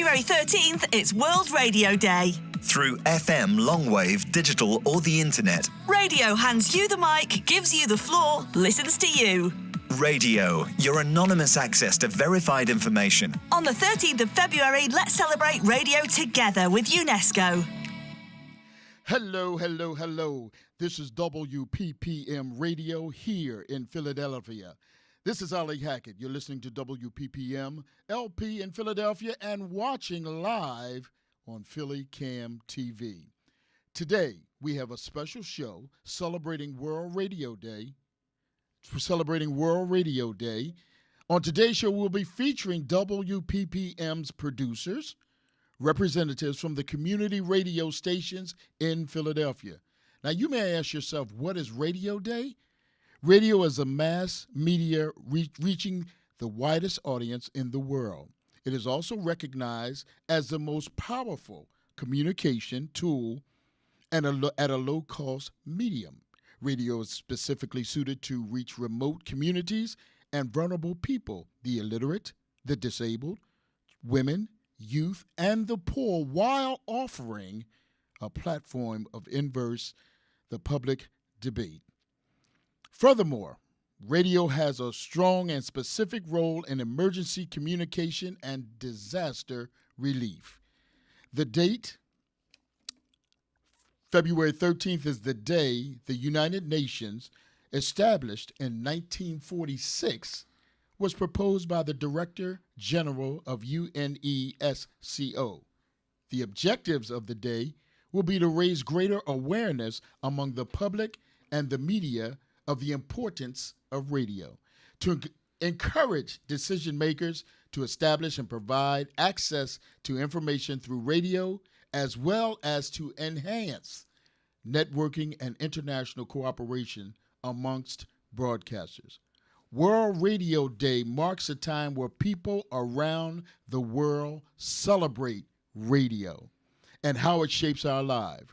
February 13th, it's World Radio Day. Through FM, longwave, digital or the internet. Radio hands you the mic, gives you the floor, listens to you. Radio, your anonymous access to verified information. On the 13th of February, let's celebrate radio together with UNESCO. Hello, hello, hello. This is WPPM Radio here in Philadelphia. This is Ali Hackett. You're listening to WPPM LP in Philadelphia and watching live on Philly Cam TV. Today, we have a special show celebrating World Radio Day. On today's show, we'll be featuring WPPM's producers, representatives from the community radio stations in Philadelphia. Now, you may ask yourself, what is Radio Day? Radio is a mass media reaching the widest audience in the world. It is also recognized as the most powerful communication tool and at a low-cost medium. Radio is specifically suited to reach remote communities and vulnerable people, the illiterate, the disabled, women, youth, and the poor, while offering a platform of inverse the public debate. Furthermore, radio has a strong and specific role in emergency communication and disaster relief. The date, February 13th, is the day the United Nations, established in 1946, was proposed by the Director General of UNESCO. The objectives of the day will be to raise greater awareness among the public and the media of the importance of radio, to encourage decision makers to establish and provide access to information through radio, as well as to enhance networking and international cooperation amongst broadcasters. World Radio Day marks a time where people around the world celebrate radio and how it shapes our lives.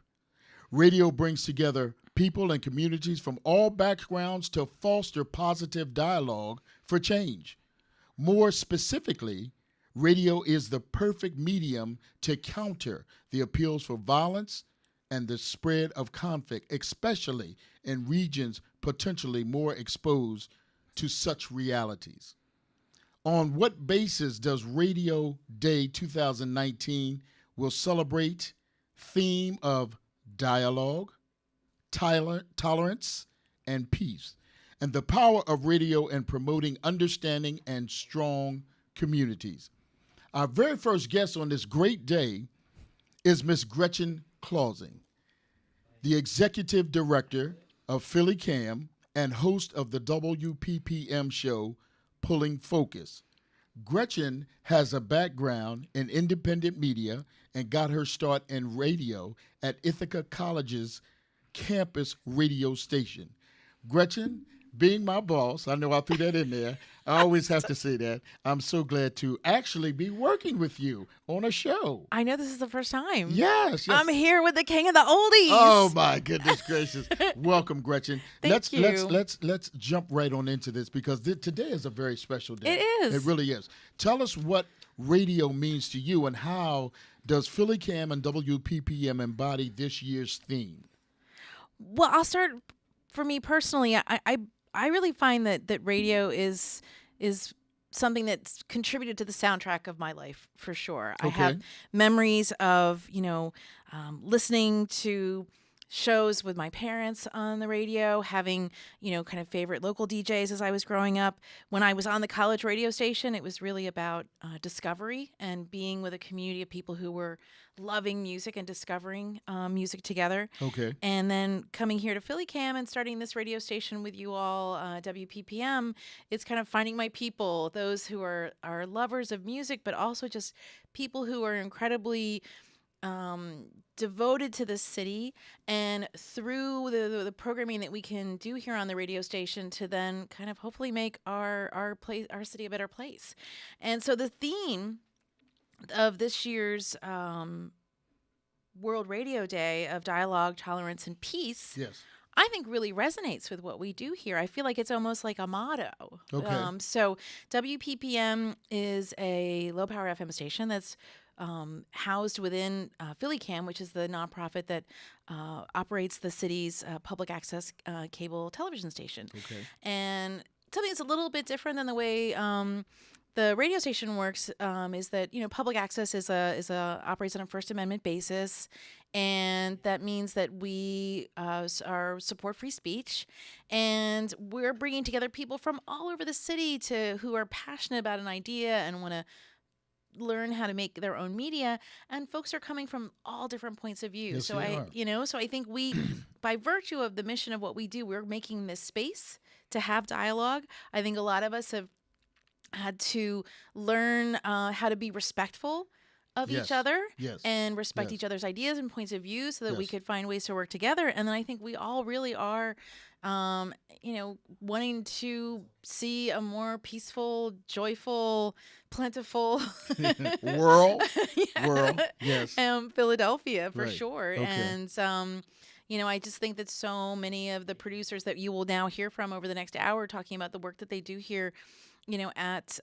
Radio brings together people and communities from all backgrounds to foster positive dialogue for change. More specifically, radio is the perfect medium to counter the appeals for violence and the spread of conflict, especially in regions potentially more exposed to such realities. On what basis does Radio Day 2019 will celebrate theme of dialogue, tolerance, and peace, and the power of radio in promoting understanding and strong communities. Our very first guest on this great day is Miss Gretjen, the Executive Director of Philly Cam and host of the WPPM show, Pulling Focus. Gretjen has a background in independent media and got her start in radio at Ithaca College's campus radio station. Gretjen, being my boss, I know I threw that in there. I always have to say that. I'm so glad to actually be working with you on a show. I know this is the first time. Yes. I'm here with the king of the oldies. Oh my goodness gracious! Welcome, Gretjen. Thank you. Let's jump right on into this because today is a very special day. It is. It really is. Tell us what radio means to you and how does Philly Cam and WPPM embody this year's theme? Well, I'll start. For me personally, I really find that radio is something that's contributed to the soundtrack of my life for sure. Okay. I have memories of listening to shows with my parents on the radio, having kind of favorite local DJs as I was growing up. When I was on the college radio station, it was really about discovery and being with a community of people who were loving music and discovering music together. Okay. And then coming here to Philly Cam and starting this radio station with you all, WPPM, it's kind of finding my people, those who are lovers of music, but also just people who are incredibly devoted to this city, and through the programming that we can do here on the radio station to then kind of hopefully make our city a better place. And so the theme of this year's World Radio Day of Dialogue, Tolerance, and Peace, yes, I think really resonates with what we do here. I feel like it's almost like a motto. Okay. So WPPM is a low-power FM station that's housed within PhillyCam, which is the nonprofit that operates the city's public access cable television station. Okay. And something that's a little bit different than the way the radio station works is that public access is operates on a First Amendment basis, and that means that we are support free speech, and we're bringing together people from all over the city who are passionate about an idea and want to learn how to make their own media, and folks are coming from all different points of view. Yes, So I think we, by virtue of the mission of what we do, we're making this space to have dialogue. I think a lot of us have had to learn how to be respectful of each other and respect each other's ideas and points of view so that we could find ways to work together. And then I think we all really are, wanting to see a more peaceful, joyful, plentiful world, yes. Philadelphia for Right. sure. Okay. And, I just think that so many of the producers that you will now hear from over the next hour talking about the work that they do here, at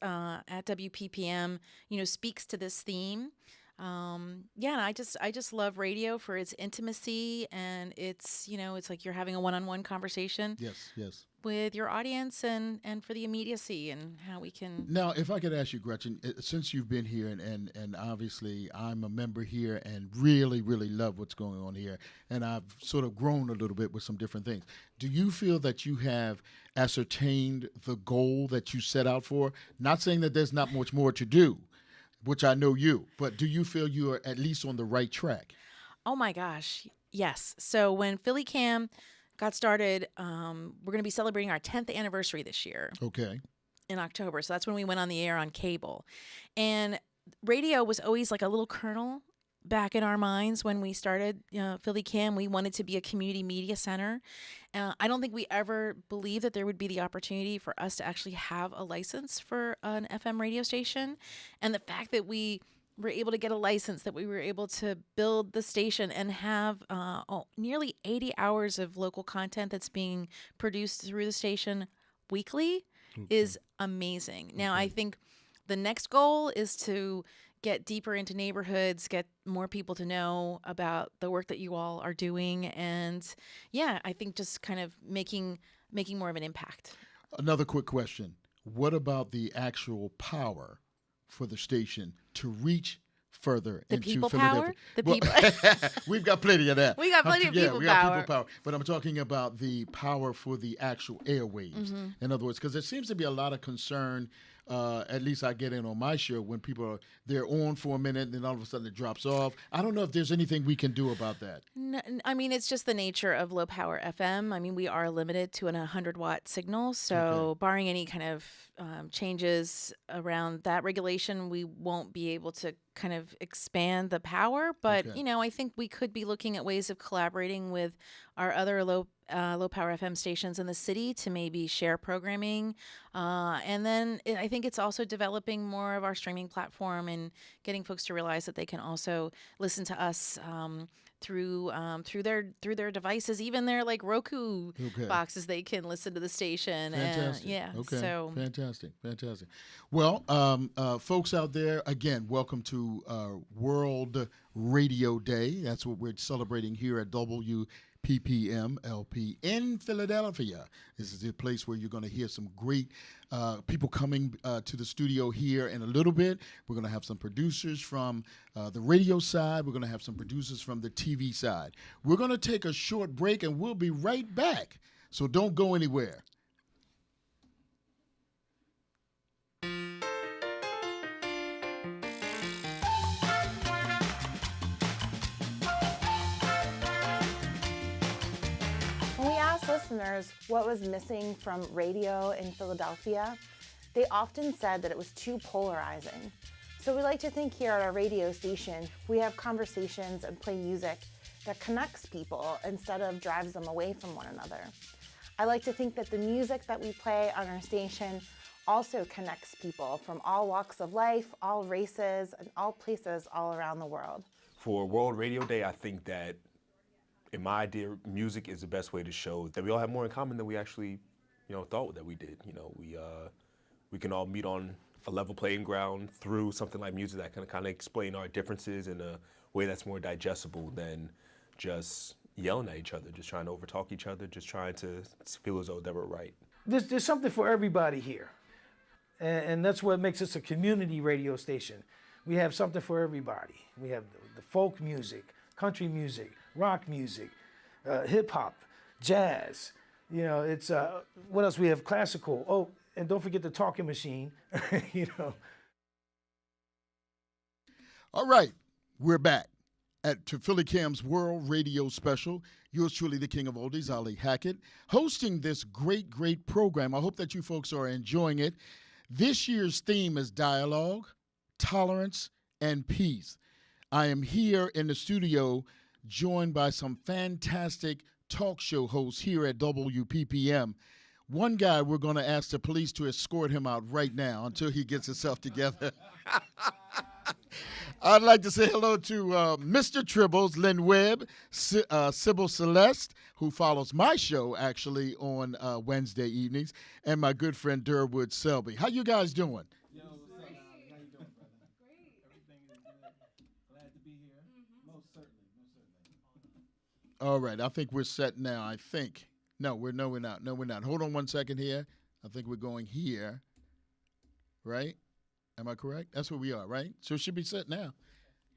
WPPM, speaks to this theme. And I just love radio for its intimacy, and it's like you're having a one-on-one conversation. Yes. With your audience, and for the immediacy and how we can. Now, if I could ask you, Gretjen, since you've been here and obviously I'm a member here and really, really love what's going on here, and I've sort of grown a little bit with some different things. Do you feel that you have ascertained the goal that you set out for? Not saying that there's not much more to do, which I know but do you feel you are at least on the right track? Oh my gosh, yes. So when PhillyCam got started, we're going to be celebrating our 10th anniversary this year. Okay. In October. So that's when we went on the air on cable. And radio was always like a little kernel back in our minds when we started PhillyCam. We wanted to be a community media center. I don't think we ever believed that there would be the opportunity for us to actually have a license for an FM radio station. And the fact that we were able to get a license, that we were able to build the station and have nearly 80 hours of local content that's being produced through the station weekly is amazing. Now, I think the next goal is to get deeper into neighborhoods, get more people to know about the work that you all are doing. And I think just kind of making more of an impact. Another quick question. What about the actual power for the station to reach further the into people Philadelphia? Power? The people. We've got plenty of that. We got plenty of people we power. got people power. But I'm talking about the power for the actual airwaves. In other words, because there seems to be a lot of concern. At least I get in on my show when people they're on for a minute and then all of a sudden it drops off. I don't know if there's anything we can do about that. No, I mean, it's just the nature of low power FM. I mean, we are limited to an 100-watt signal. So barring any kind of changes around that regulation, we won't be able to kind of expand the power. But, I think we could be looking at ways of collaborating with our other low power FM stations in the city to maybe share programming. And then I think it's also developing more of our streaming platform and getting folks to realize that they can also listen to us through their devices, even their like Roku boxes. They can listen to the station. Fantastic. So fantastic. Well, folks out there, again, welcome to World Radio Day. That's what we're celebrating here at WPPM LP in Philadelphia. This is the place where you're going to hear some great people coming to the studio here in a little bit. We're going to have some producers from the radio side. We're going to have some producers from the TV side. We're going to take a short break and we'll be right back. So don't go anywhere. Listeners what was missing from radio in Philadelphia, they often said that it was too polarizing. So we like to think here at our radio station, we have conversations and play music that connects people instead of drives them away from one another. I like to think that the music that we play on our station also connects people from all walks of life, all races, and all places all around the world. For World Radio Day, I think that in my idea, music is the best way to show that we all have more in common than we actually, thought that we did. We can all meet on a level playing ground through something like music that can kind of explain our differences in a way that's more digestible than just yelling at each other, just trying to overtalk each other, just trying to feel as though they were right. There's something for everybody here. And that's what makes us a community radio station. We have something for everybody. We have the folk music, country music, rock music, hip hop, jazz. You know, it's what else? We have classical. Oh, and don't forget the talking machine. You know. All right, we're back to Philly Cam's World Radio Special. Yours truly, the king of oldies, Ali Hackett, hosting this great, great program. I hope that you folks are enjoying it. This year's theme is dialogue, tolerance, and peace. I am here in the studio joined by some fantastic talk show hosts here at WPPM. One guy we're going to ask the police to escort him out right now until he gets himself together. I'd like to say hello to Mr. Tribbles, Webb, Sybil Seleste, who follows my show actually on Wednesday evenings, and my good friend Derwood, Selby. How you guys doing? Yo, what's up, Ali? How you doing, brother? Great. Everything is good. Glad to be here. Most certainly. All right, I think we're set now. I think. No, we're not. No, we're not. Hold on one second here. I think we're going here. Right? Am I correct? That's where we are, right? So it should be set now.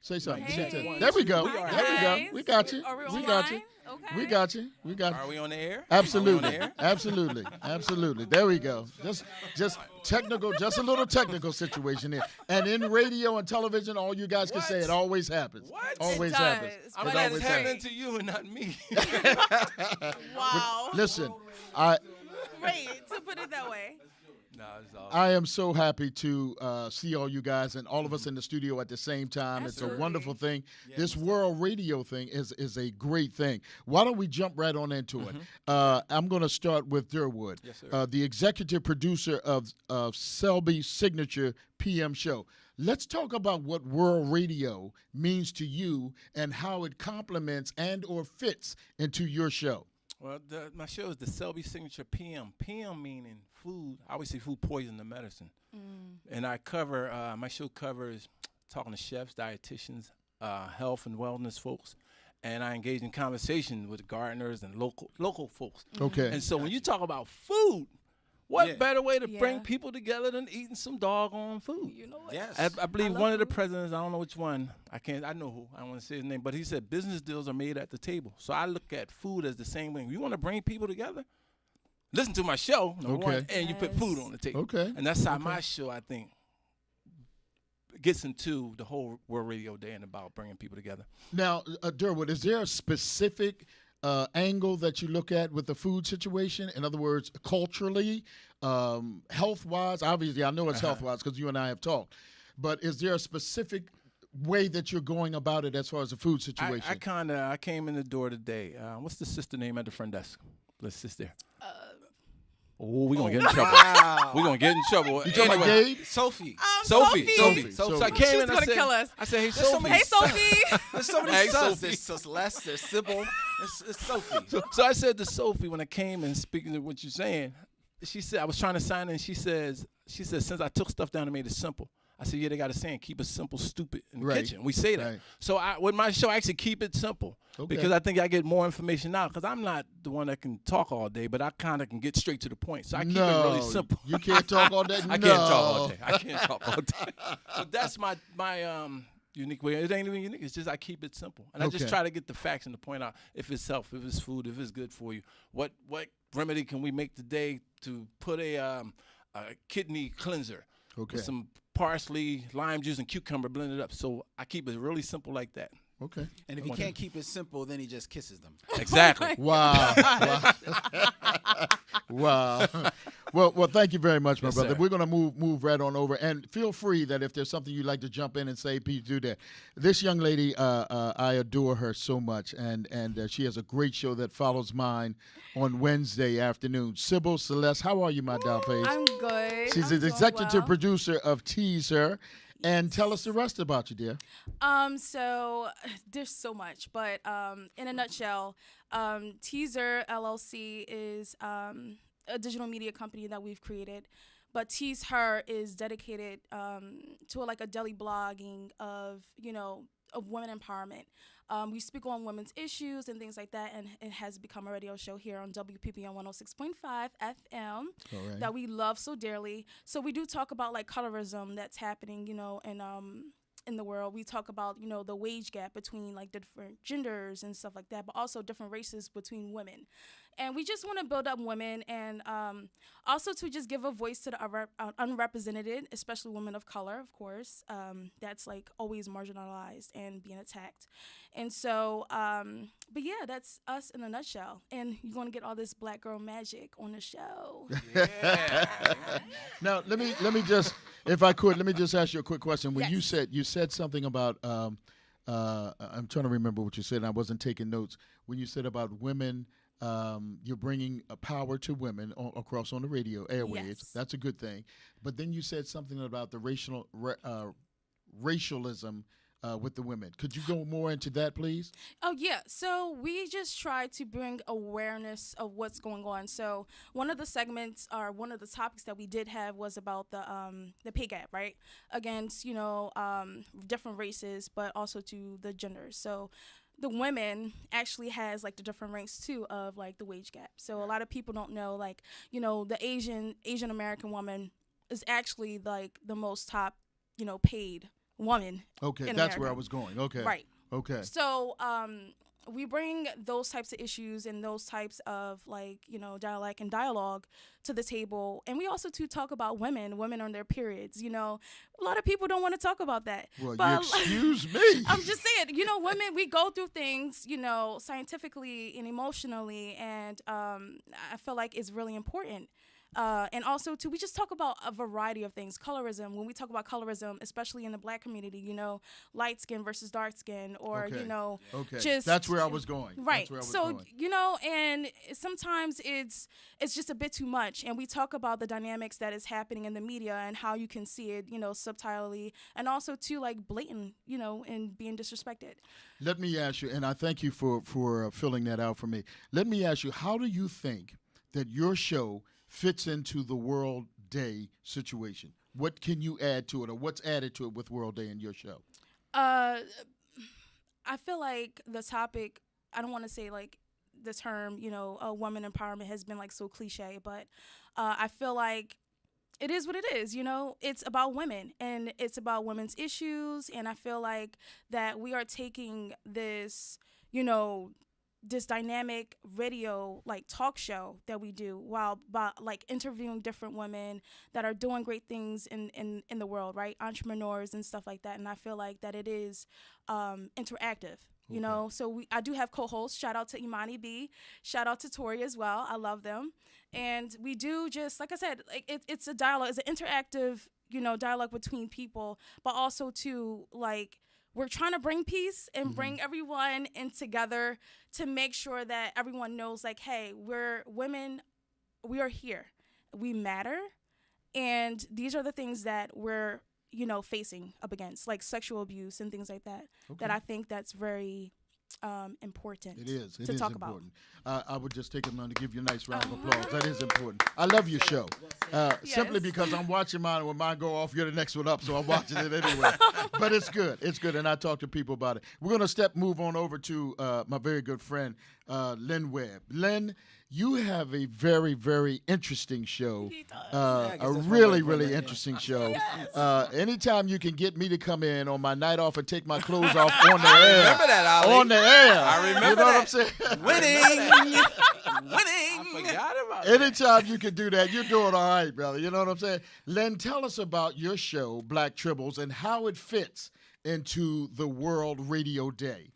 Say something. Hey. There we go. Hi, There we guys. go. We got you. Are we We got you. online? Okay. We got you. We got you. Are we on the air? Absolutely. Are we on the air? Absolutely. Absolutely. There we go. Just technical, just a little technical situation here. And in radio and television, all you guys can say, it always happens. What? Always It happens. does. I'm It glad always it's happens. happening to you and not me. Wow. Listen, Right, to put it that way. No, it's all. I am so happy to see all you guys and all of us in the studio at the same time. It's a Absolutely. wonderful thing. Yeah, This most world radio thing is a great thing. Why don't we jump right on into it? I'm going to start with Derwood, Yes, sir. the executive producer of Selby's signature PM show. Let's talk about what world radio means to you and how it complements and or fits into your show. Well, my show is the Selby Signature PM. PM meaning food. I always say food poison the medicine. And I cover, my show covers talking to chefs, dietitians, health and wellness folks. And I engage in conversation with gardeners and local folks. Okay. And so when you talk about food, what better way to bring Yeah. people together than eating some doggone food? You know what? I believe love one of the food. presidents, I don't know which one, I know who, I don't want to say his name, but he said business deals are made at the table. So I look at food as the same way. You want to bring people together? Listen to my show, number one, and you put food on the table. Okay. And that's how my show, I think, gets into the whole World Radio Day and about bringing people together. Now, Derwood, is there a specific angle that you look at with the food situation? In other words, culturally, health-wise? Obviously, I know it's health-wise because you and I have talked. But is there a specific way that you're going about it as far as the food situation? I came in the door today. What's the sister name at the front desk? Let's sit there. Oh, we're going to get in trouble. We're going to get in trouble. You talking about Gabe? Sophie. Sophie. Sophie. So I came She in was gonna kill us. I said, hey, Sophie. Hey, Sophie. There's so many Hey, sons. Sophie. There's Seleste, there's Sybil, it's Sophie. So I said to Sophie when I came and speaking to what you're saying, she said, I was trying to sign in. She says, since I took stuff down and made it simple. I said, yeah, they got a saying, keep it simple, stupid in the Right. kitchen. We say that. Right. So with my show, I actually keep it simple because I think I get more information out because I'm not the one that can talk all day, but I kind of can get straight to the point. So I keep it really simple. You can't talk all day? I can't talk all day. I can't talk all day. So that's my unique way. It ain't even unique. It's just I keep it simple. And I just Okay. try to get the facts and to point out if it's health, if it's food, if it's good for you. What remedy can we make today to put a kidney cleanser Okay. with some parsley, lime juice, and cucumber blended up. So I keep it really simple like that. Okay. And if he can't keep it simple, then he just kisses them. Exactly. Wow. Wow. Well, thank you very much, my Yes, brother. sir. We're going to move right on over. And feel free that if there's something you'd like to jump in and say, please do that. This young lady, I adore her so much, and she has a great show that follows mine on Wednesday afternoon. Sybil Seleste, how are you, my doll face? I'm good. She's I'm the doing executive well. producer of Teezher. And tell us the rest about you, dear. So there's so much, but in a nutshell, Teezher LLC is a digital media company that we've created but Teezher is dedicated to like a daily blogging of, of women empowerment. We speak on women's issues and things like that, and it has become a radio show here on WPPM 106.5 FM that we love so dearly. So we do talk about like colorism that's happening, in the world. We talk about, the wage gap between like different genders and stuff like that, but also different races between women. And we just want to build up women and also to just give a voice to the unrepresented, especially women of color, of course. That's like always marginalized and being attacked. And so, but yeah, that's us in a nutshell. And you're going to get all this black girl magic on the show. Now, let me just, if I could, let me just ask you a quick question. When you said something about, I'm trying to remember what you said, and I wasn't taking notes. When you said about women, you're bringing a power to women across on the radio airwaves. Yes. That's a good thing. But then you said something about the racialism with the women. Could you go more into that, please? Oh, yeah. So we just try to bring awareness of what's going on. So one of the segments or one of the topics that we did have was about the pay gap, right? Against, different races, but also to the genders. So the women actually has like the different ranks too of like the wage gap. So a lot of people don't know, like, the Asian American woman is actually like the most top, paid woman. Okay, that's America. Where I was going. Okay. Right. Okay. So we bring those types of issues and those types of like, dialect and dialogue to the table. And we also to talk about women on their periods. A lot of people don't want to talk about that. Well, but, excuse me. I'm just saying, women, we go through things, scientifically and emotionally. And I feel like it's really important. And also, too, we just talk about a variety of things. Colorism, when we talk about colorism, especially in the black community, light skin versus dark skin, or, just... That's where I was going. Right. And sometimes it's just a bit too much. And we talk about the dynamics that is happening in the media and how you can see it, subtly, and also, too, like, blatant, and being disrespected. Let me ask you, and I thank you for filling that out for me. Let me ask you, how do you think that your show fits into the World Day situation? What can you add to it, or what's added to it with World Day in your show? I feel like the topic, I don't want to say like the term, woman empowerment has been like so cliche, but I feel like it is what it is, it's about women and it's about women's issues. And I feel like that we are taking this, this dynamic radio like talk show that we do while like interviewing different women that are doing great things in the world, right? Entrepreneurs and stuff like that. And I feel like that it is interactive, So I do have co-hosts. Shout out to Imani B. Shout out to Tori as well. I love them. And we do just, like I said, like it's a dialogue. It's an interactive, dialogue between people, but also to like, we're trying to bring peace and bring everyone in together to make sure that everyone knows, like, hey, we're women, we are here, we matter, and these are the things that we're, facing up against, like sexual abuse and things like that, that I think that's very important. It is. It to is talk important. I would just take a moment to give you a nice round of applause. That is important. I love your show. Simply because I'm watching mine. When mine go off, you're the next one up, so I'm watching it anyway. But it's good. It's good, and I talk to people about it. We're going to move on over to my very good friend, Len Webb. Len, you have a very, very interesting show. A really, really interesting show. Anytime you can get me to come in on my night off and take my clothes off on the air. Remember that, Ali. On the air. I remember You know that. what I'm saying? Winning. I forgot about that. Anytime you can do that, you're doing all right, brother. You know what I'm saying? Len, tell us about your show, Black Tribbles, and how it fits into the World Radio Day.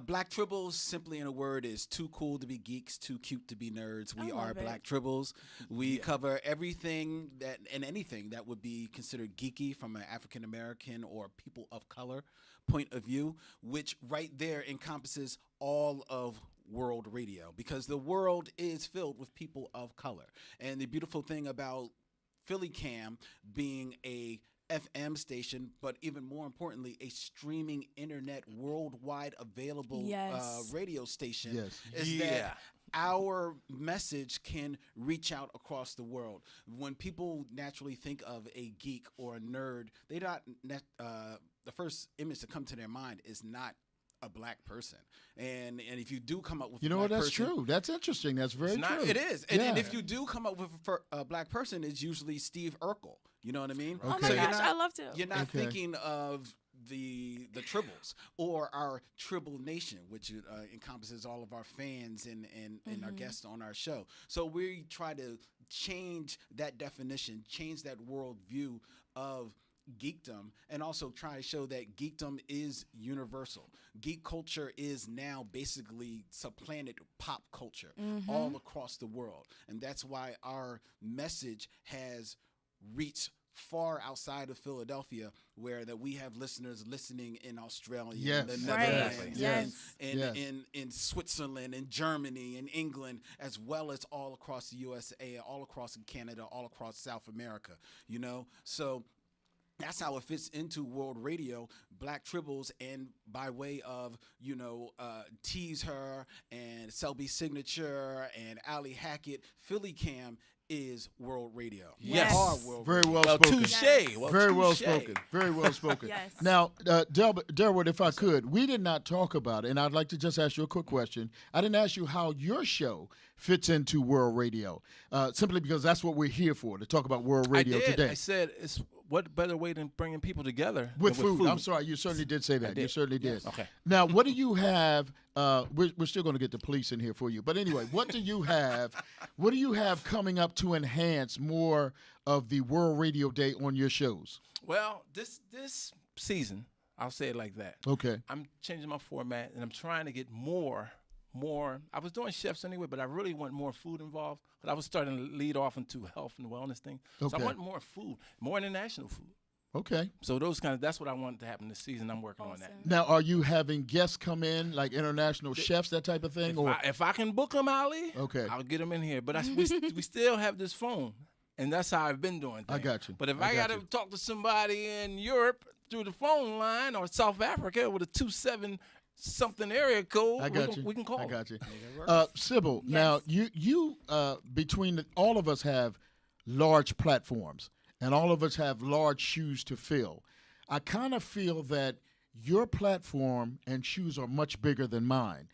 Black Tribbles, simply in a word, is too cool to be geeks, too cute to be nerds. We are it. Black Tribbles. We cover everything that and anything that would be considered geeky from an African American or people of color point of view, which right there encompasses all of world radio, because the world is filled with people of color. And the beautiful thing about Philly Cam being a FM station, but even more importantly, a streaming internet worldwide available radio station, is that our message can reach out across the world. When people naturally think of a geek or a nerd, they not the first image to come to their mind is not a black person. And if you do come up with You know what? That's true. That's interesting. That's very true. It is. And if you do come up with a black person, it's usually Steve Urkel. You know what I mean? Oh my gosh, I love to. You're not thinking of the Tribbles or our Tribble Nation, which encompasses all of our fans and our guests on our show. So we try to change that definition, change that worldview of geekdom, and also try to show that geekdom is universal. Geek culture is now basically supplanted pop culture all across the world. And that's why our message has reached far outside of Philadelphia, where that we have listeners listening in Australia, in the Netherlands, in Switzerland, in Germany, in England, as well as all across the USA, all across Canada, all across South America, you know? So that's how it fits into world radio, Black Tribbles, and by way of, you know, Teezher and Selby Signature and Ali Hackett, Philly Cam is world radio. Yes. Very well spoken. Touche. Very well spoken. Very well spoken. Yes. Now, Derwood, if I could, we did not talk about it, and I'd like to just ask you a quick question. I didn't ask you how your show fits into world radio, simply because that's what we're here for, to talk about world radio today. I said, what better way than bringing people together with food? I'm sorry, you certainly did say that. You certainly did. Yes. Okay. Now, what do you have? We're still going to get the police in here for you, but anyway, what do you have? What do you have coming up to enhance more of the World Radio Day on your shows? Well, this season, I'll say it like that. Okay. I'm changing my format, and I'm trying to get more. I was doing chefs anyway, but I really want more food involved. But I was starting to lead off into health and wellness thing. So I want more food, more international food. Okay. So that's what I want to happen this season. I'm working on that. Now, are you having guests come in, like international chefs, that type of thing? If I can book them, Ali, okay, I'll get them in here. But we still have this phone, and that's how I've been doing things. I got you. But if I got to talk to somebody in Europe through the phone line or South Africa with a 27-something area code, we can call. I got you. Sybil, now you between all of us have large platforms, and all of us have large shoes to fill. I kind of feel that your platform and shoes are much bigger than mine,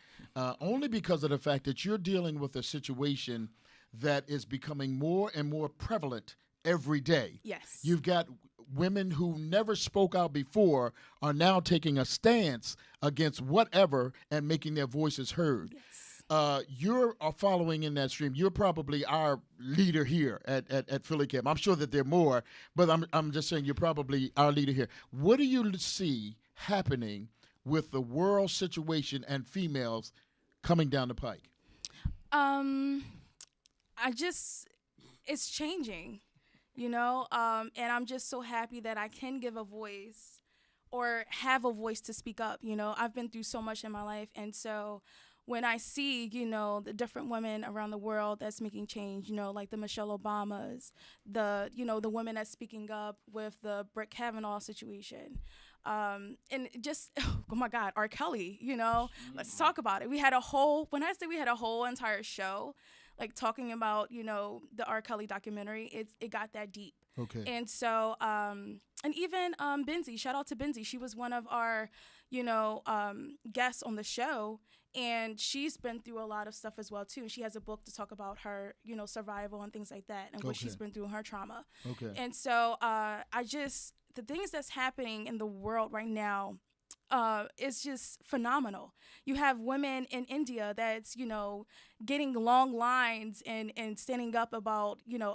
only because of the fact that you're dealing with a situation that is becoming more and more prevalent every day. Yes. You've got women who never spoke out before are now taking a stance against whatever and making their voices heard. Yes. You're following in that stream. You're probably our leader here at Philly Cam. I'm sure that there are more, but I'm just saying you're probably our leader here. What do you see happening with the world situation and females coming down the pike? It's changing, you know, and I'm just so happy that I can give a voice or have a voice to speak up. You know, I've been through so much in my life, and so when I see, you know, the different women around the world that's making change, you know, like the Michelle Obamas, the women that's speaking up with the Brett Kavanaugh situation, and just, oh my God, R. Kelly, you know, let's talk about it. We had a whole entire show, like talking about, you know, the R. Kelly documentary. It got that deep. Okay. And so, and even Benzie, shout out to Benzie. She was one of our, you know, guests on the show. And she's been through a lot of stuff as well, too. And she has a book to talk about her, you know, survival and things like that, and what she's been through in her trauma. Okay. And so the things that's happening in the world right now is just phenomenal. You have women in India that's, you know, getting long lines and standing up about, you know,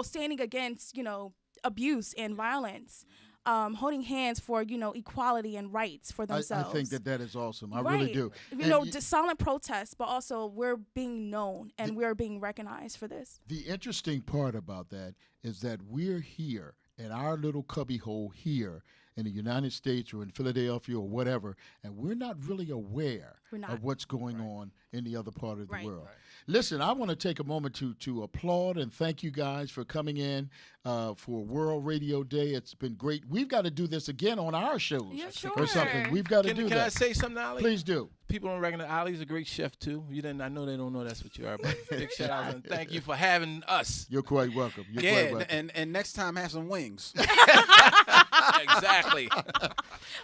standing against, you know, abuse and violence. Holding hands for, you know, equality and rights for themselves. I think that is awesome. I really do. You know, just silent protests, but also we're being known and we're being recognized for this. The interesting part about that is that we're here in our little cubbyhole here in the United States or in Philadelphia or whatever, and we're not really aware of what's going on in the other part of the world. Listen, I want to take a moment to applaud and thank you guys for coming in for World Radio Day. It's been great. We've got to do this again on our shows or something. We've got to do that. Can I say something, Ali? Please do. People don't recognize Ali's a great chef too. I know they don't know that's what you are, but big shout out and thank you for having us. You're quite welcome. Quite welcome. And next time have some wings. Exactly.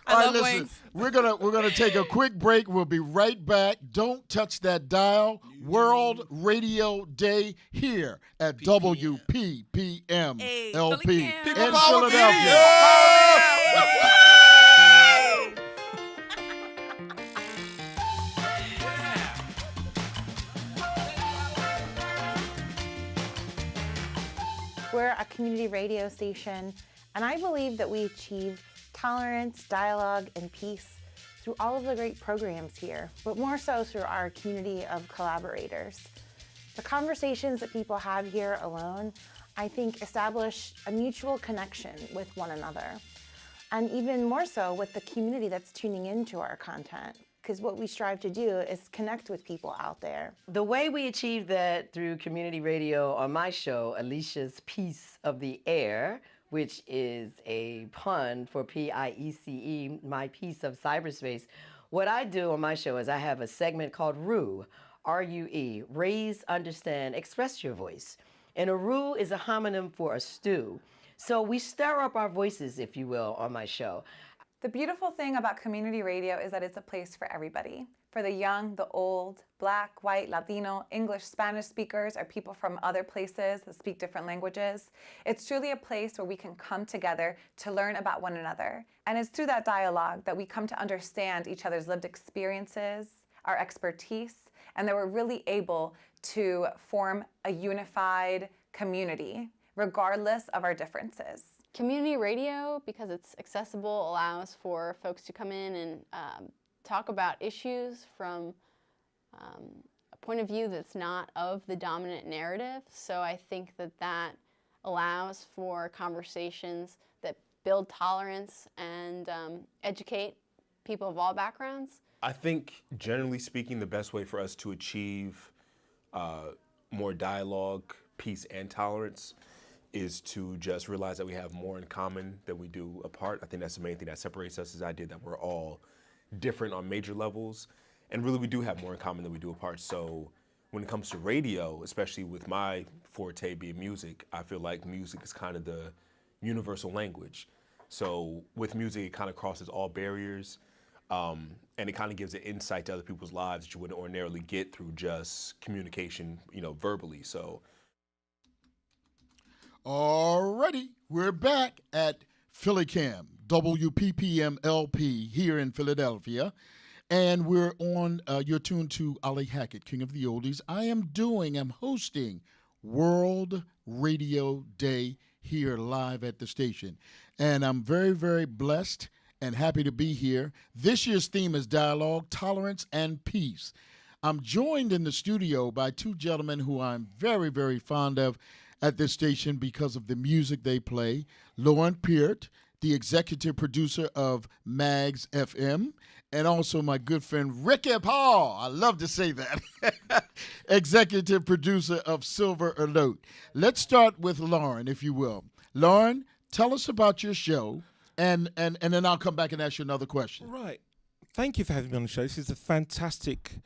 All right, listen. We're gonna take a quick break. We'll be right back. Don't touch that dial. World Radio Day here at WPPM LP in Philadelphia. We're a community radio station, and I believe that we achieve tolerance, dialogue, and peace through all of the great programs here, but more so through our community of collaborators. The conversations that people have here alone, I think, establish a mutual connection with one another, and even more so with the community that's tuning into our content. Because what we strive to do is connect with people out there. The way we achieve that through community radio on my show, Alicia's Piece of the Air, which is a pun for PIECE, my piece of cyberspace. What I do on my show is I have a segment called RUE, R-U-E, Raise, Understand, Express Your Voice. And a RUE is a homonym for a stew. So we stir up our voices, if you will, on my show. The beautiful thing about community radio is that it's a place for everybody. For the young, the old, Black, white, Latino, English, Spanish speakers, or people from other places that speak different languages. It's truly a place where we can come together to learn about one another. And it's through that dialogue that we come to understand each other's lived experiences, our expertise, and that we're really able to form a unified community, regardless of our differences. Community radio, because it's accessible, allows for folks to come in and talk about issues from a point of view that's not of the dominant narrative. So I think that allows for conversations that build tolerance and educate people of all backgrounds. I think, generally speaking, the best way for us to achieve more dialogue, peace, and tolerance is to just realize that we have more in common than we do apart. I think that's the main thing that separates us, is the idea that we're all different on major levels, and really we do have more in common than we do apart. So when it comes to radio, especially with my forte being music, I feel like music is kind of the universal language. So with music, it kind of crosses all barriers, and it kind of gives an insight to other people's lives that you wouldn't ordinarily get through just communication, verbally. So. Alrighty, we're back at PhillyCam, WPPM LP here in Philadelphia, and we're on, you're tuned to Ali Hackett, King of the Oldies. I'm hosting World Radio Day here live at the station, and I'm very, very blessed and happy to be here. This year's theme is dialogue, tolerance, and peace. I'm joined in the studio by two gentlemen who I'm very, very fond of at this station because of the music they play. Lorne Peart, the executive producer of Magz FM, and also my good friend Ricky Paul, I love to say that, executive producer of Sylver Alert. Let's start with Lorne, if you will. Lorne, tell us about your show, and then I'll come back and ask you another question. Right. Thank you for having me on the show. This is a fantastic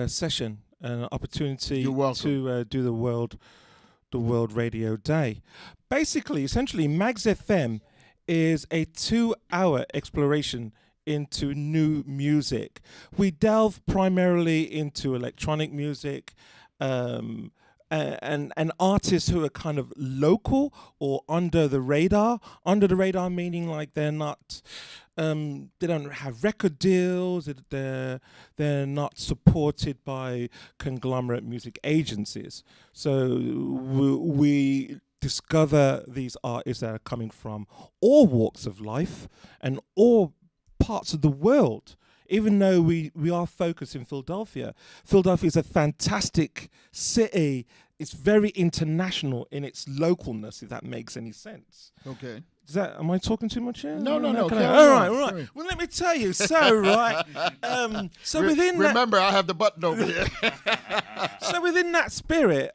session, an opportunity to do the World Radio Day. Basically, essentially, Magz FM is a 2-hour exploration into new music. We delve primarily into electronic music and artists who are kind of local or under the radar. Under the radar meaning like they're not, they don't have record deals, they're not supported by conglomerate music agencies. So we discover these artists that are coming from all walks of life and all parts of the world. Even though we are focused in Philadelphia. Philadelphia is a fantastic city. It's very international in its localness, if that makes any sense. Okay. Am I talking too much here? No. All right. Well, let me tell you. So, right. So within remember, I have the button over here. So within that spirit,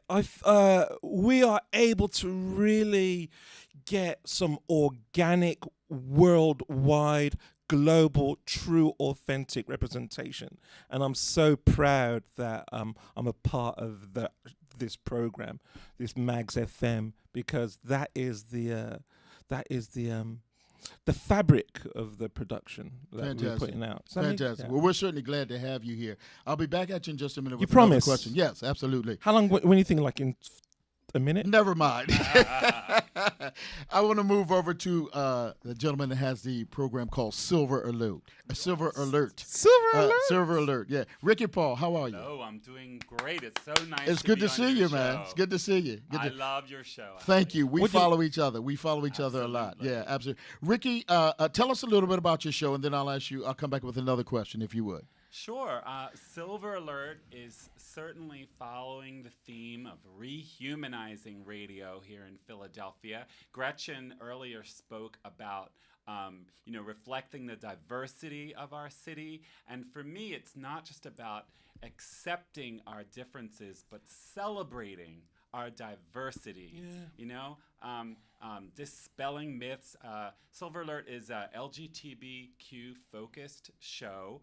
we are able to really get some organic, worldwide, global, true, authentic representation, and I'm so proud that I'm a part of this program, this Magz FM, because that is the fabric of the production that we're putting out. Fantastic. Well, we're certainly glad to have you here. I'll be back at you in just a minute with You promise? another question. Yes, absolutely. How long? When you think, like in a minute? Never mind. I want to move over to the gentleman that has the program called Sylver Alert. Sylver Alert. Sylver Alert. Yeah. Ricky Paul, how are you? Hello, I'm doing great. It's so nice. It's good to see you, man. It's good to see you. I love your show. Thank you. We follow each other. We follow each other a lot. Yeah, absolutely. Ricky, tell us a little bit about your show, and then I'll come back with another question, if you would. Sure. Sylver Alert is certainly following the theme of rehumanizing radio here in Philadelphia. Gretjen earlier spoke about reflecting the diversity of our city. And for me, it's not just about accepting our differences, but celebrating our diversity. Dispelling myths. Sylver Alert is a LGBTQ focused show,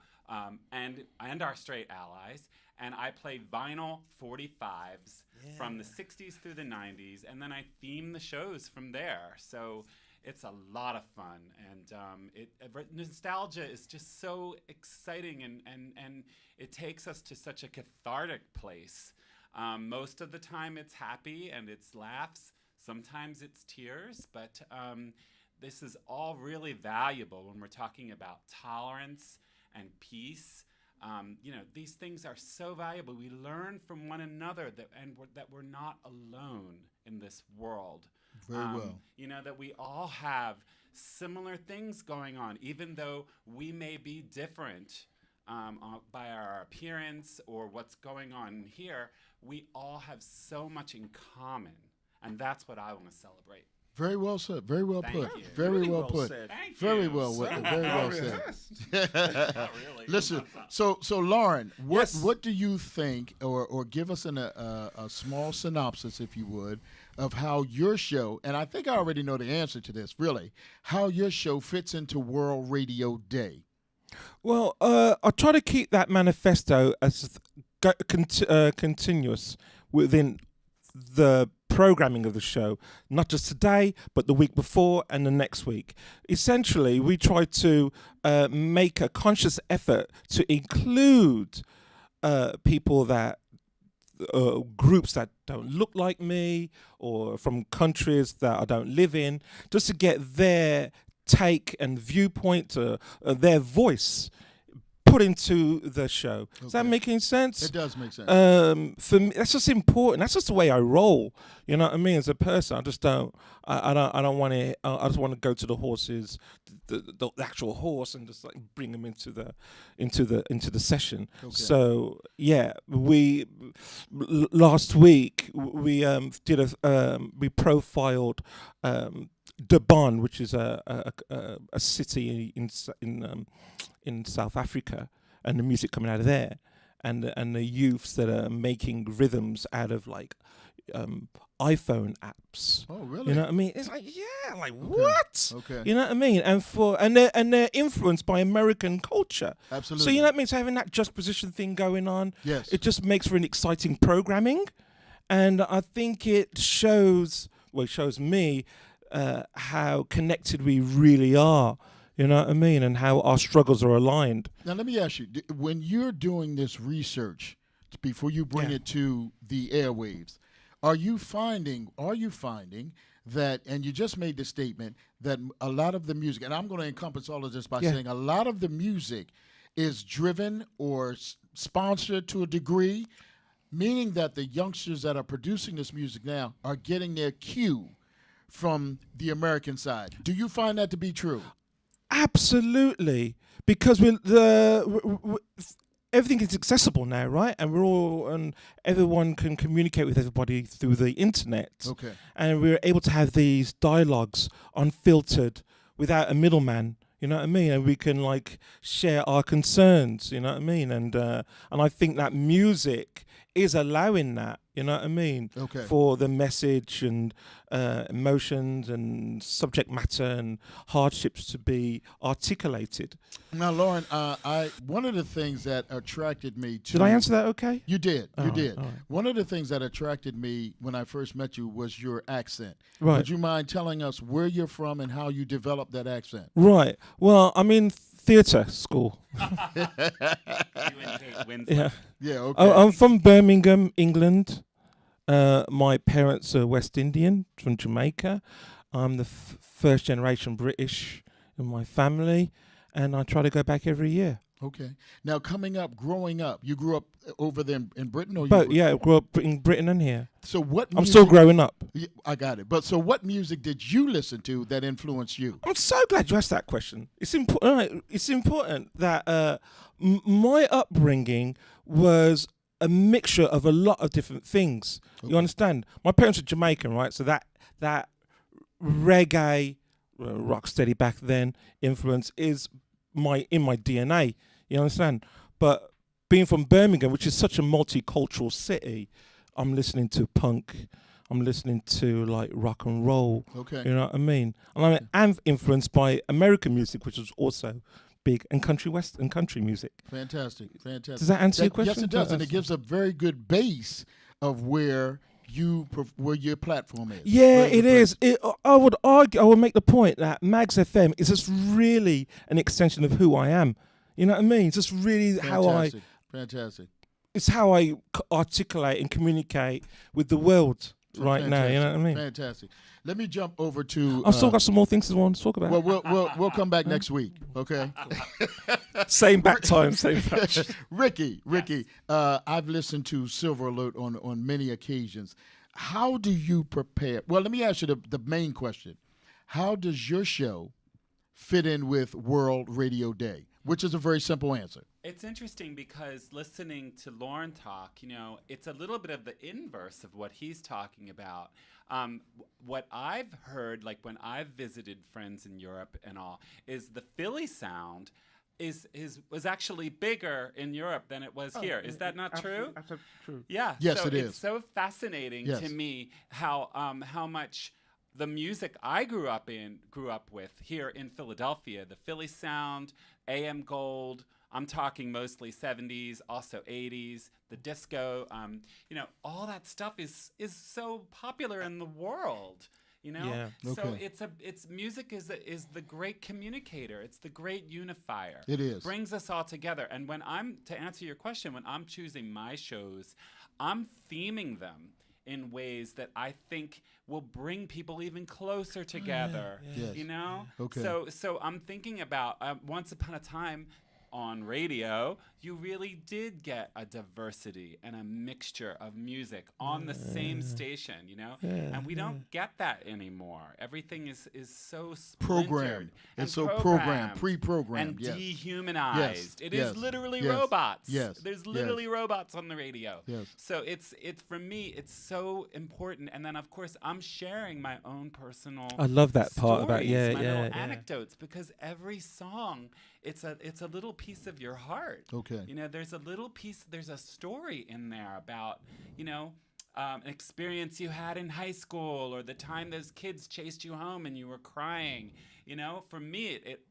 and our straight allies. And I play vinyl 45s from the 60s through the 90s, and then I theme the shows from there. So it's a lot of fun, and nostalgia is just so exciting, and it takes us to such a cathartic place. Most of the time it's happy and it's laughs. Sometimes it's tears, but this is all really valuable when we're talking about tolerance and peace. These things are so valuable. We learn from one another that we're not alone in this world. Very well. That we all have similar things going on, even though we may be different by our appearance or what's going on here. We all have so much in common, and that's what I want to celebrate. Very well said. Very well put. You. Very really well put. Said. Thank very you. well. Very well said. Not really. Listen. So Lorne, what do you think, or give us a small synopsis, if you would, of how your show, and I think I already know the answer to this, really, how your show fits into World Radio Day? Well, I'll try to keep that manifesto as continuous within the programming of the show, not just today, but the week before and the next week. Essentially, we try to make a conscious effort to include people that groups that don't look like me, or from countries that I don't live in, just to get their take and viewpoint, their voice put into the show. Does that make any sense? It does make sense. For me, that's just important. That's just the way I roll. You know what I mean? As a person, I just don't. I don't want to. I just want to go to the horses, the actual horse, and just like bring them into the session. Okay. So yeah, last week we we profiled Durban, which is a city in South Africa, and the music coming out of there, and the youths that are making rhythms out of like iPhone apps. Oh, really? You know what I mean? It's like, what? Okay. You know what I mean? And they're influenced by American culture. Absolutely. So you know what I mean? So having that juxtaposition thing going on, yes, it just makes for an exciting programming, and I think it shows me how connected we really are. You know what I mean? And how our struggles are aligned. Now, let me ask you, when you're doing this research, before you bring it to the airwaves, are you finding that, and you just made the statement, that a lot of the music, and I'm going to encompass all of this by saying a lot of the music is driven or sponsored to a degree, meaning that the youngsters that are producing this music now are getting their cue from the American side. Do you find that to be true? Absolutely, because everything is accessible now, right? And everyone can communicate with everybody through the internet. Okay. And we're able to have these dialogues unfiltered without a middleman. You know what I mean? And we can like share our concerns. You know what I mean? And I think that music is allowing that. You know what I mean? Okay. For the message and emotions and subject matter and hardships to be articulated. Now, Lorne, one of the things that attracted me to... Did I answer that okay? You did. You All did. right, all right. One of the things that attracted me when I first met you was your accent. Right. Would you mind telling us where you're from and how you developed that accent? Right. Well, I'm in theatre school. Yeah. Yeah, okay. I'm from Birmingham, England. My parents are West Indian, from Jamaica. I'm the first generation British in my family, and I try to go back every year. Okay. Now, growing up, you grew up over there in Britain? Or But yeah, I grew up in Britain and here. So what I'm still growing up. Yeah, I got it. But so what music did you listen to that influenced you? I'm so glad you asked that question. It's important. It's important that my upbringing was a mixture of a lot of different things. Okay. You understand? My parents are Jamaican, right? So that reggae, rocksteady back then influence is in my DNA. You understand? But being from Birmingham, which is such a multicultural city, I'm listening to punk. I'm listening to like rock and roll. Okay. You know what I mean? And I'm influenced by American music, which is also big, and country music. Fantastic. Does that answer your question? Yes, it does, and it gives a very good base of where your platform is. Yeah, it is. I would make the point that Magz FM is just really an extension of who I am. You know what I mean? It's just really Fantastic. It's how I articulate and communicate with the world right now. You know what I mean? Fantastic. Let me jump over to. I've still got some more things to want to talk about. Well, we'll come back next week. Okay. Same back time, same patch. Ricky, I've listened to Sylver Alert on many occasions. How do you prepare? Well, let me ask you the main question. How does your show fit in with World Radio Day? Which is a very simple answer. It's interesting because listening to Lorne talk, it's a little bit of the inverse of what he's talking about. What I've heard, like when I've visited friends in Europe and all, is the Philly sound was actually bigger in Europe than it was here. Is that not true? Absolutely true. Yeah. Yes, so it is. It's so fascinating to me how much the music I grew up with here in Philadelphia, the Philly sound, AM Gold. I'm talking mostly 70s, also 80s, the disco. All that stuff is so popular in the world. Yeah. So it's music is the great communicator. It's the great unifier. It is. Brings us all together. And to answer your question, when I'm choosing my shows, I'm theming them in ways that I think will bring people even closer together. Yes. Okay. So I'm thinking about once upon a time on radio, you really did get a diversity and a mixture of music on the same station, and we don't get that anymore. Everything is so programmed. It's so programmed, pre-programmed, and dehumanized. It is literally robots. Yes. There's literally robots on the radio. Yes. So it's for me, it's so important. And then of course I'm sharing my own personal I love that part about my little anecdotes, because every song it's a little piece of your heart. Okay. There's a little piece, there's a story in there about, an experience you had in high school, or the time those kids chased you home and you were crying. For me, it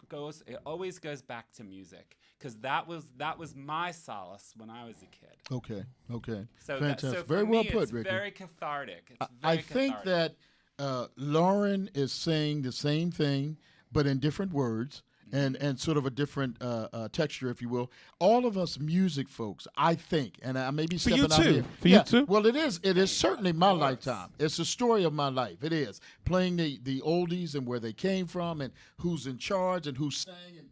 always goes back to music, because that was my solace when I was a kid. Okay. So fantastic. For Very well me, put, it's Ricky. very cathartic. I think that Lorne is saying the same thing, but in different words. And sort of a different texture, if you will. All of us music folks, I think, and I may be stepping out here. For you too? Well, it is certainly my lifetime. It's the story of my life. It is. Playing the oldies and where they came from and who's in charge and who sang and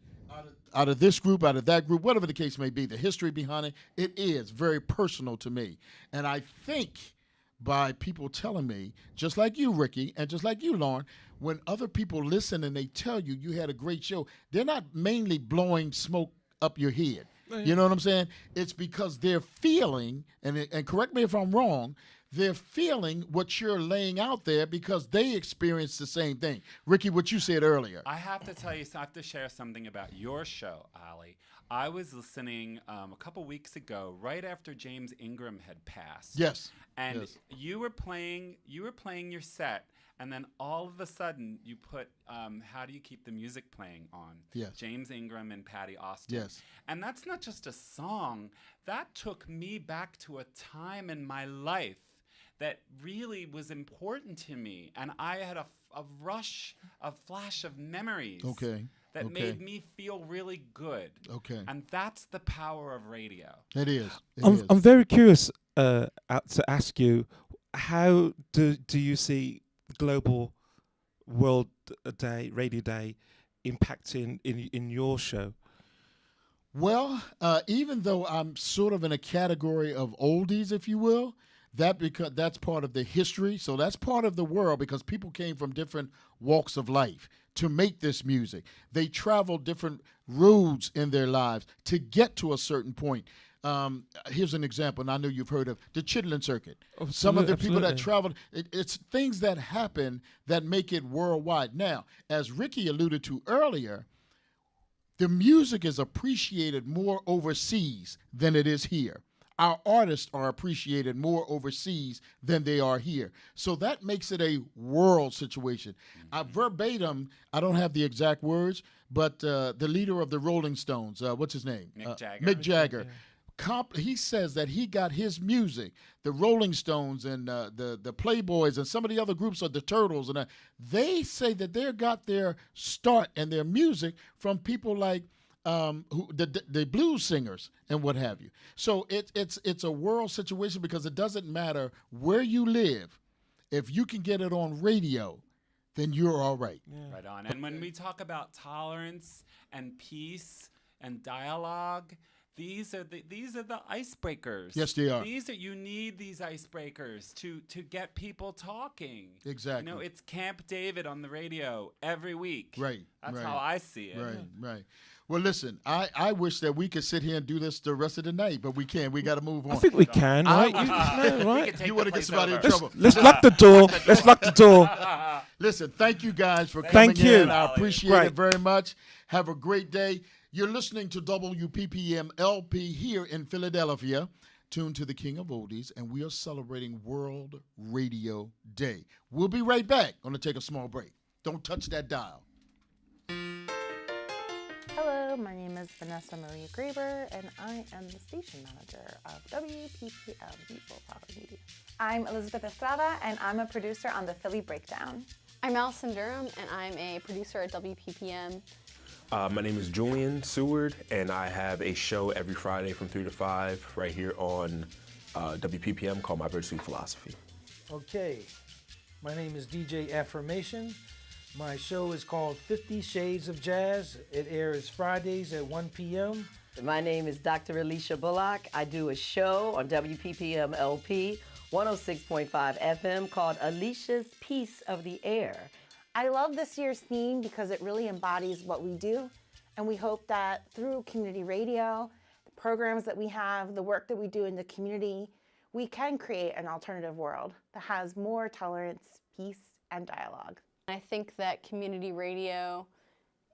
out of this group, out of that group, whatever the case may be, the history behind it, it is very personal to me. And I think by people telling me, just like you, Ricky, and just like you, Lorne, when other people listen and they tell you had a great show, they're not mainly blowing smoke up your head. You know what I'm saying? It's because they're feeling, and correct me if I'm wrong, they're feeling what you're laying out there because they experience the same thing. Ricky, what you said earlier. I have to tell you, I have to share something about your show, Ali. I was listening a couple weeks ago, right after James Ingram had passed. Yes. And yes. you were playing your set, and then all of a sudden you put How Do You Keep the Music Playing on. Yes. James Ingram and Patty Austin. Yes. And that's not just a song. That took me back to a time in my life that really was important to me. And I had a flash of memories. Okay. That okay. made me feel really good. Okay. And that's the power of radio. It is. I'm very curious to ask you, how do you see Global World Day, Radio Day, impacting in your show? Well, even though I'm sort of in a category of oldies, if you will, that's part of the history. So that's part of the world because people came from different walks of life to make this music. They traveled different roads in their lives to get to a certain point. Here's an example, and I know you've heard of the Chitlin Circuit. Some of the people that traveled, it's things that happen that make it worldwide. Now, as Ricky alluded to earlier, the music is appreciated more overseas than it is here. Our artists are appreciated more overseas than they are here. So that makes it a world situation. Verbatim, I don't have the exact words, but the leader of the Rolling Stones, what's his name? Mick Jagger. Mick Jagger. He says that he got his music, the Rolling Stones and the Playboys and some of the other groups of the Turtles, and they say that they got their start and their music from people like the blues singers and what have you. So it's a world situation because it doesn't matter where you live. If you can get it on radio, then you're all right. Yeah. Right on. And when we talk about tolerance and peace and dialogue, these are the icebreakers. Yes, they are. You need these icebreakers to get people talking. Exactly. You know, it's Camp David on the radio every week. Right. That's how I see it. Right. Well, listen, I wish that we could sit here and do this the rest of the night, but we can't. We got to move on. I think we can, right? Right? You want to get somebody in trouble. Let's lock the door. Let's lock the door. Listen, thank you guys for coming in. I appreciate it very much. Have a great day. You're listening to WPPM LP here in Philadelphia, tuned to the King of Oldies, and we are celebrating World Radio Day. We'll be right back. Going to take a small break. Don't touch that dial. Hello, my name is Vanessa Maria Graber, and I am the station manager of WPPM People Power Media. I'm Elizabeth Estrada, and I'm a producer on the Philly Breakdown. I'm Allison Durham, and I'm a producer at WPPM. My name is Julian Seward, and I have a show every Friday from 3 to 5 right here on WPPM called My Virtue Philosophy. Okay, my name is DJ Affirmation. My show is called 50 Shades of Jazz. It airs Fridays at 1 p.m. My name is Dr. Alicia Bullock. I do a show on WPPM LP 106.5 FM called Alicia's Piece of the Air. I love this year's theme because it really embodies what we do, and we hope that through community radio, the programs that we have, the work that we do in the community, we can create an alternative world that has more tolerance, peace, and dialogue. I think that community radio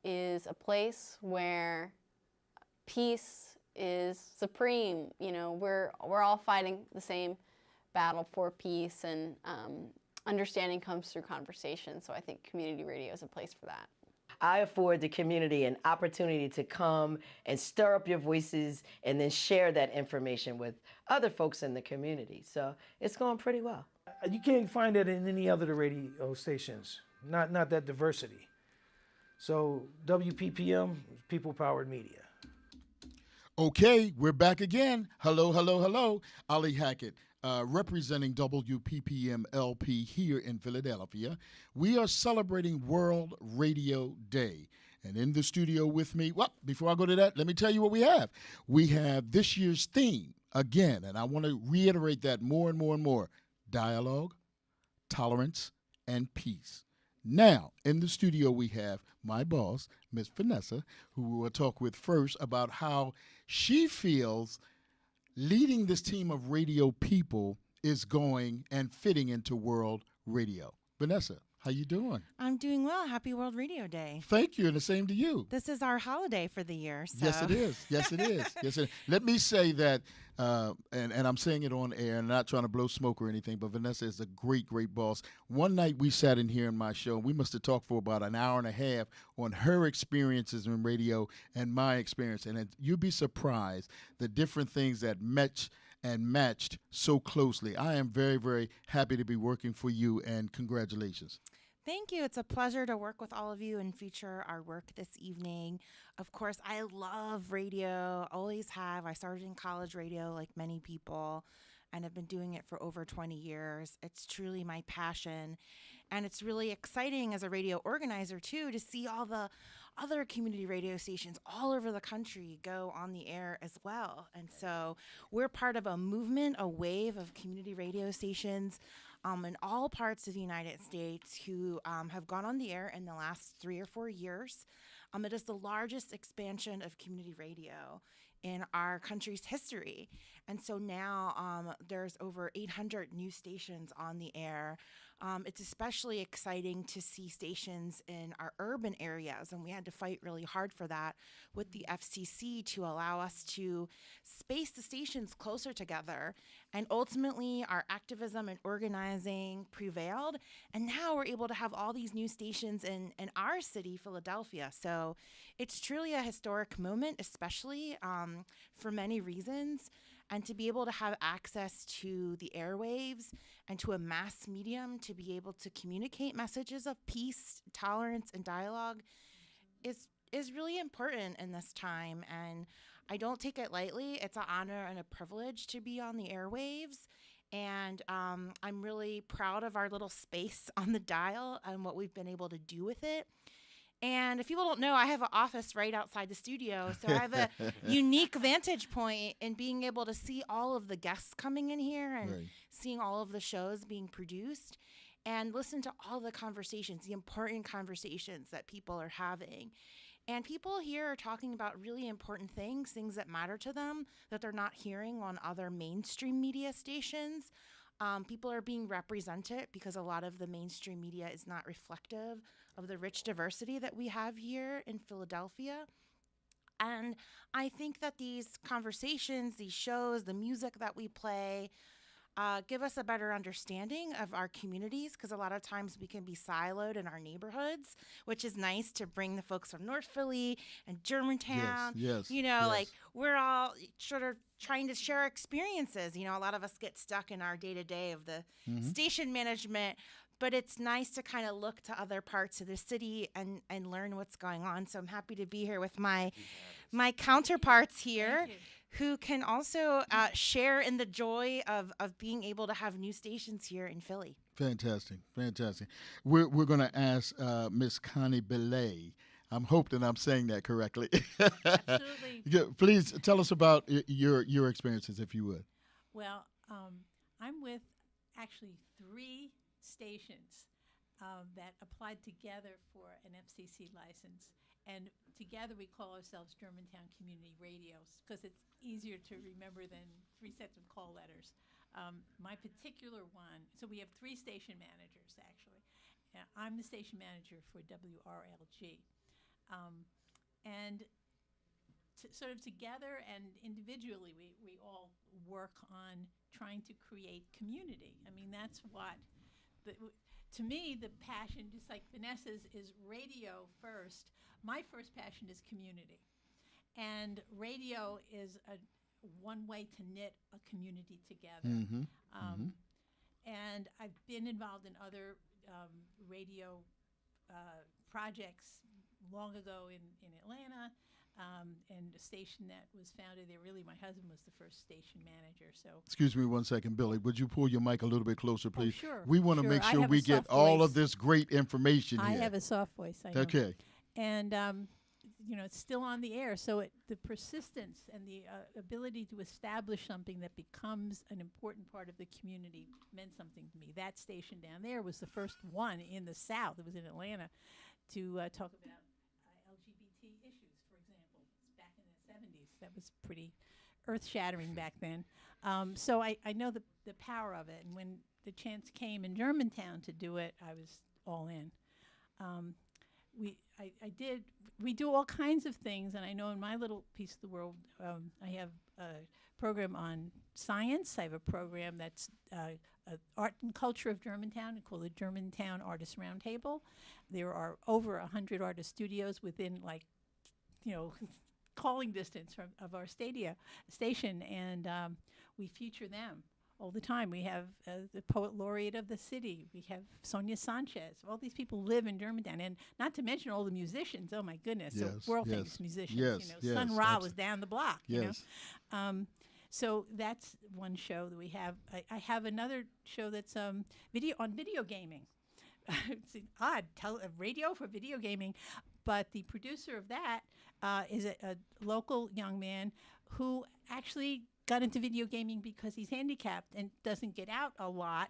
is a place where peace is supreme. You know, we're all fighting the same battle for peace, and understanding comes through conversation. So I think community radio is a place for that. I afford the community an opportunity to come and stir up your voices and then share that information with other folks in the community. So it's going pretty well. You can't find that in any other radio stations. Not that diversity. So WPPM, people-powered media. Okay, we're back again. Hello. Ali Hackett, representing WPPM LP here in Philadelphia. We are celebrating World Radio Day. And in the studio with me, well, before I go to that, let me tell you what we have. We have this year's theme again, and I want to reiterate that more and more and more. Dialogue, tolerance, and peace. Now, in the studio, we have my boss, Miss Vanessa, who we will talk with first about how she feels leading this team of radio people is going and fitting into world radio. Vanessa, how you doing? I'm doing well. Happy World Radio Day. Thank you, and the same to you. This is our holiday for the year. So. Yes, it is. Yes, it is. Yes, it is. Let me say that, and I'm saying it on air, and not trying to blow smoke or anything, but Vanessa is a great, great boss. One night we sat in here in my show, and we must have talked for about an hour and a half on her experiences in radio and my experience, and you'd be surprised the different things that matched so closely. I am very, very happy to be working for you, and congratulations. Thank you. It's a pleasure to work with all of you and feature our work this evening. Of course, I love radio, always have. I started in college radio like many people and have been doing it for over 20 years. It's truly my passion. And it's really exciting as a radio organizer, too, to see all the other community radio stations all over the country go on the air as well. And so we're part of a movement, a wave of community radio stations in all parts of the United States who have gone on the air in the last 3 or 4 years. It is the largest expansion of community radio in our country's history. And so now there's over 800 new stations on the air. It's especially exciting to see stations in our urban areas, and we had to fight really hard for that with the FCC to allow us to space the stations closer together. And ultimately, our activism and organizing prevailed, and now we're able to have all these new stations in our city, Philadelphia. So it's truly a historic moment, especially for many reasons. And to be able to have access to the airwaves and to a mass medium to be able to communicate messages of peace, tolerance, and dialogue is really important in this time. And I don't take it lightly. It's an honor and a privilege to be on the airwaves. And I'm really proud of our little space on the dial and what we've been able to do with it. And if people don't know, I have an office right outside the studio, so I have a unique vantage point in being able to see all of the guests coming in here and seeing all of the shows being produced and listen to all the conversations, the important conversations that people are having. And people here are talking about really important things that matter to them that they're not hearing on other mainstream media stations. People are being represented because a lot of the mainstream media is not reflective of the rich diversity that we have here in Philadelphia. And I think that these conversations, these shows, the music that we play, give us a better understanding of our communities, because a lot of times we can be siloed in our neighborhoods, which is nice to bring the folks from North Philly and Germantown. Yes, like we're all sort of trying to share experiences. A lot of us get stuck in our day-to-day of the station management, but it's nice to kind of look to other parts of the city and learn what's going on. So I'm happy to be here with my counterparts here, who can also share in the joy of being able to have new stations here in Philly. Fantastic, fantastic. We're going to ask Miss Connie Bille. I'm hoping I'm saying that correctly. Absolutely. Please tell us about your experiences, if you would. Well, I'm with actually 3 stations that applied together for an FCC license. And together we call ourselves Germantown Community Radios because it's easier to remember than 3 sets of call letters. My particular one, so we have 3 station managers actually. I'm the station manager for WRLG. And sort of together and individually, we all work on trying to create community. I mean, that's what, to me, the passion, just like Vanessa's, is radio first. My first passion is community. And radio is one way to knit a community together. And I've been involved in other radio projects long ago in Atlanta, and a station that was founded there. Really, my husband was the first station manager. So, excuse me one second, Billy. Would you pull your mic a little bit closer, please? Oh, sure. We want to make sure we get all of this great information I here. have a soft voice. I know. Okay. And it's still on the air. So the persistence and the ability to establish something that becomes an important part of the community meant something to me. That station down there was the first one in the South. It was in Atlanta to talk about LGBT issues, for example, back in the 70s. That was pretty earth-shattering back then. So I know the power of it. And when the chance came in Germantown to do it, I was all in. We do all kinds of things, and I know in my little piece of the world, I have a program on science. I have a program that's art and culture of Germantown, called the Germantown Artist Roundtable. There are over 100 artist studios within, calling distance of our station, and we feature them all the time. We have the poet laureate of the city. We have Sonia Sanchez. All these people live in Germantown, and not to mention all the musicians. Oh my goodness! Yes, so world famous musicians. Sun Ra was down the block. Yes. So that's one show that we have. I have another show that's video gaming. It's odd, radio for video gaming, but the producer of that is a local young man who actually got into video gaming because he's handicapped and doesn't get out a lot.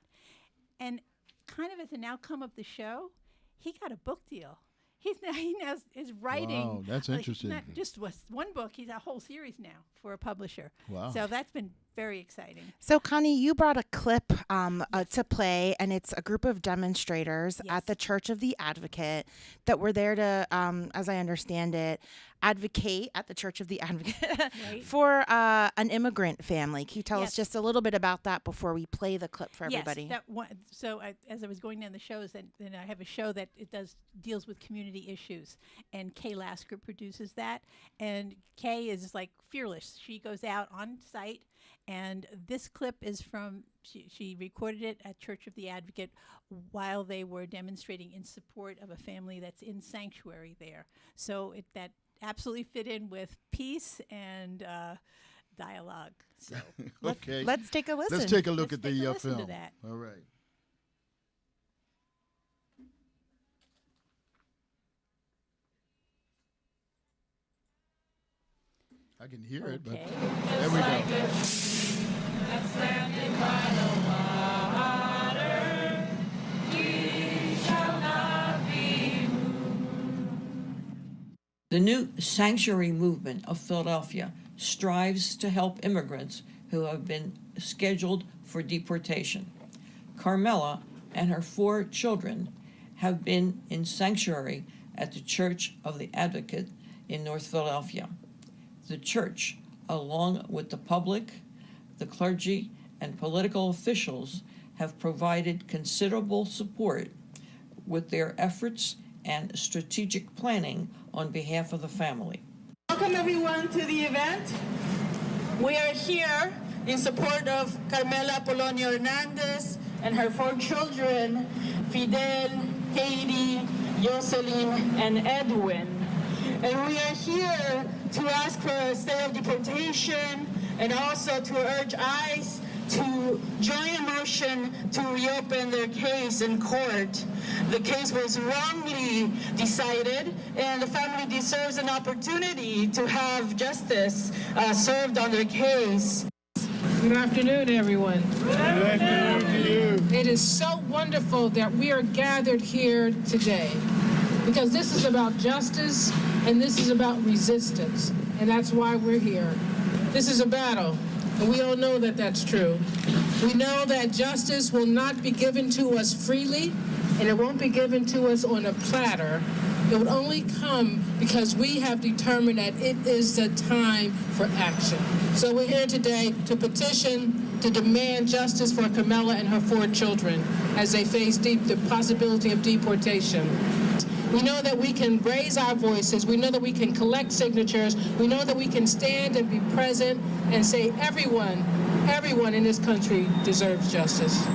And kind of as an outcome of the show, he got a book deal. He now is writing. Wow, that's interesting. Not just one book, he's a whole series now for a publisher. Wow. So that's been very exciting. So, Connie, you brought a clip to play, and it's a group of demonstrators at the Church of the Advocate that were there to, as I understand it, advocate at the Church of the Advocate for an immigrant family. Can you tell us just a little bit about that before we play the clip for everybody? Yes, so as I was going down the shows, then I have a show that deals with community issues, and Kay Lasker produces that, and Kay is like fearless. She goes out on site, and this clip is from, she recorded it at Church of the Advocate while they were demonstrating in support of a family that's in sanctuary there. So that absolutely fit in with peace and dialogue. So okay, let's take a listen. Let's take a look at the listen film. to that. All right. I can hear it, but there we go. The new sanctuary movement of Philadelphia strives to help immigrants who have been scheduled for deportation. Carmela and her 4 children have been in sanctuary at the Church of the Advocate in North Philadelphia. The church, along with the public, the clergy, and political officials, have provided considerable support with their efforts and strategic planning on behalf of the family. Welcome everyone to the event. We are here in support of Carmela Polonio Hernandez and her 4 children, Fidel, Katie, Jocelyn, and Edwin. And we are here to ask for a stay of deportation and also to urge ICE to join a motion to reopen their case in court. The case was wrongly decided, and the family deserves an opportunity to have justice served on their case. Good afternoon, everyone. Good afternoon to you. It is so wonderful that we are gathered here today, because this is about justice and this is about resistance, and that's why we're here. This is a battle, and we all know that that's true. We know that justice will not be given to us freely, and it won't be given to us on a platter. It would only come because we have determined that it is the time for action. So we're here today to petition, to demand justice for Carmela and her 4 children as they face the possibility of deportation. We know that we can raise our voices. We know that we can collect signatures. We know that we can stand and be present and say everyone in this country deserves justice.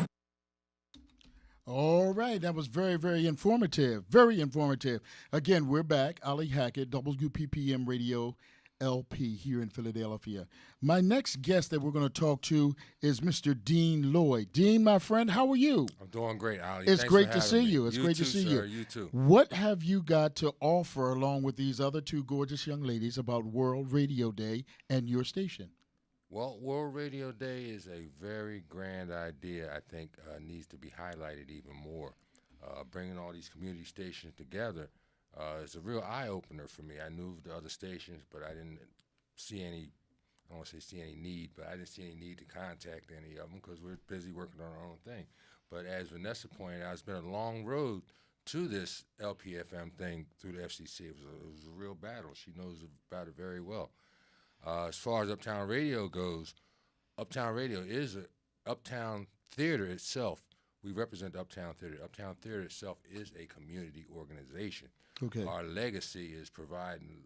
All right, that was very, very informative. Very informative. Again, we're back. Ali Hackett, WPPM Radio, LP here in Philadelphia. My next guest that we're going to talk to is Mr. Dean Lloyd. Dean, my friend, how are you? I'm doing great, Ali. It's Thanks great for to see having me. you. It's great too, to see sir. you. You too. What have you got to offer along with these other two gorgeous young ladies about World Radio Day and your station? Well, World Radio Day is a very grand idea. I think needs to be highlighted even more. Bringing all these community stations together is a real eye-opener for me. I knew the other stations, but I didn't see any, I don't want to say see any need, but I didn't see any need to contact any of them because we're busy working on our own thing. But as Vanessa pointed out, it's been a long road to this LPFM thing through the FCC. It was a real battle. She knows about it very well. As far as Uptown Radio goes, Uptown Radio is Uptown Theater itself. We represent Uptown Theater. Uptown Theater itself is a community organization. Okay. Our legacy is providing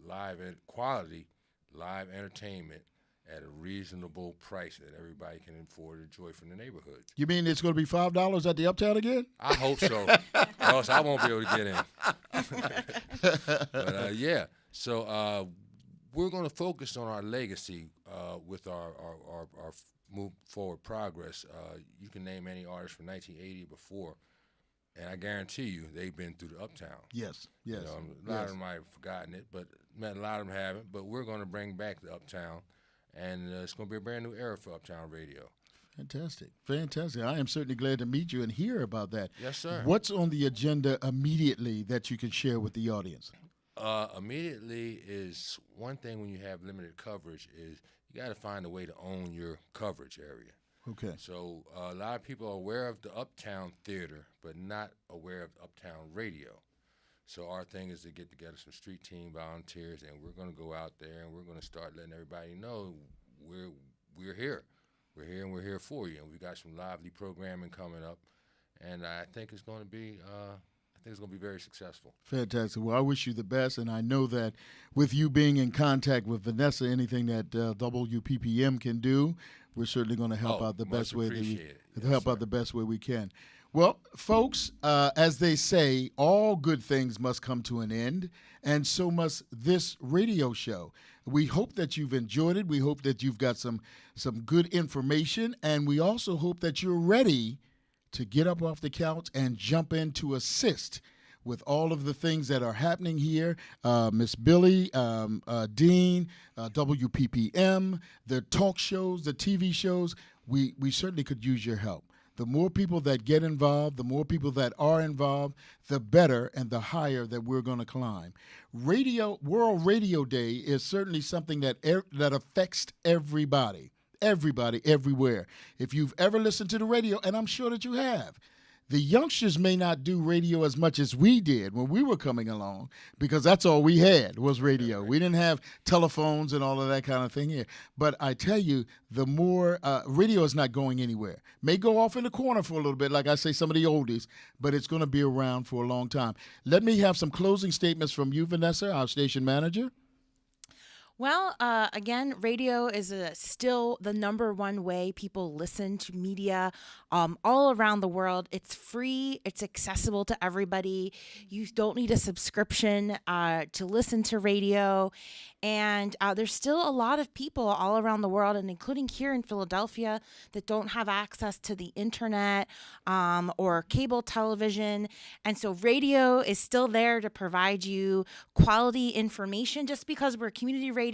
quality live entertainment at a reasonable price that everybody can afford to enjoy from the neighborhoods. You mean it's going to be $5 at the Uptown again? I hope so. Or else I won't be able to get in. But yeah, so we're going to focus on our legacy with our move forward progress. You can name any artist from 1980 before, and I guarantee you they've been through the Uptown. Yes, yes. You know, a lot of them might have forgotten it, but a lot of them haven't. But we're going to bring back the Uptown, and it's going to be a brand new era for Uptown Radio. Fantastic. Fantastic. I am certainly glad to meet you and hear about that. Yes, sir. What's on the agenda immediately that you can share with the audience? Immediately is one thing when you have limited coverage is you got to find a way to own your coverage area. Okay. So a lot of people are aware of the Uptown Theater, but not aware of Uptown Radio. So our thing is to get together some street team volunteers, and we're going to go out there and we're going to start letting everybody know we're here. We're here and we're here for you. And we got some lively programming coming up, and I think it's going to be very successful. Fantastic. Well, I wish you the best, and I know that with you being in contact with Vanessa, anything that WPPM can do, we're certainly going to help out the best way the best way we can. Well, folks, as they say, all good things must come to an end, and so must this radio show. We hope that you've enjoyed it. We hope that you've got some good information, and we also hope that you're ready to get up off the couch and jump in to assist with all of the things that are happening here. Miss Bille, Dean, WPPM, the talk shows, the TV shows, we certainly could use your help. The more people that get involved, the more people that are involved, the better and the higher that we're going to climb. World Radio Day is certainly something that affects everybody. Everybody, everywhere. If you've ever listened to the radio, and I'm sure that you have, the youngsters may not do radio as much as we did when we were coming along, because that's all we had was radio. We didn't have telephones and all of that kind of thing here. But I tell you, the more radio is not going anywhere. May go off in the corner for a little bit, like I say, some of the oldies, but it's going to be around for a long time. Let me have some closing statements from you, Vanessa, our station manager. Well, again, radio is still the number one way people listen to media all around the world. It's free. It's accessible to everybody. You don't need a subscription to listen to radio. And there's still a lot of people all around the world, and including here in Philadelphia, that don't have access to the internet or cable television. And so radio is still there to provide you quality information. Just because we're community radio